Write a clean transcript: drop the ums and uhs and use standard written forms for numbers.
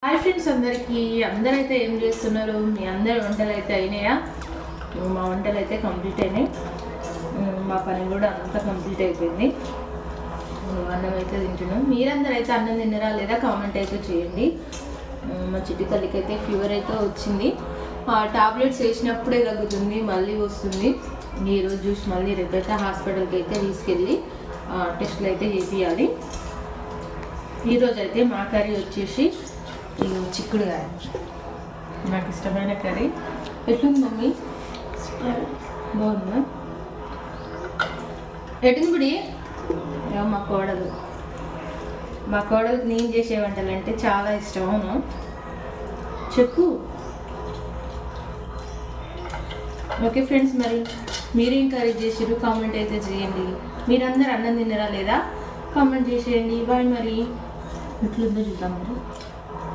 Hi friends, అందరైతే ఏం చేస్తున్నారు? మీ అందరి వంటలు అయితే అయినాయా? మా వంటలు అయితే కంప్లీట్ అయినాయి. మా పని కూడా అంతా కంప్లీట్ అయిపోయింది. అన్నం అయితే తింటున్నాం. మీరందరూ అయితే అన్నం తిన్నరా లేదా కామెంట్ అయితే చేయండి. మా చిట్టి తల్లికి అయితే ఫీవర్ అయితే వచ్చింది. టాబ్లెట్స్ వేసినప్పుడే తగ్గుతుంది, మళ్ళీ వస్తుంది. ఈరోజు చూసి మళ్ళీ రేపైతే హాస్పిటల్కి అయితే తీసుకెళ్ళి టెస్టులు అయితే చేపియాలి. ఈరోజు అయితే మా కర్రీ వచ్చేసి చిక్కుడుకాయ, నాకు ఇష్టమైన కర్రీ. ఎట్లుంది మమ్మీ? బాగుందా? ఎటుంది గుడి? మా కోడలకు నేను చేసే వంటలు అంటే చాలా ఇష్టం. అవును, చెప్పు. ఓకే ఫ్రెండ్స్, మరి మీరేం కర్రీ చేసారు కామెంట్ అయితే చేయండి. మీరందరూ అన్నం తిన్నారా లేదా కామెంట్ చేసేయండి. బాయ్. మరి ఎట్లుందో చూద్దాం. మరి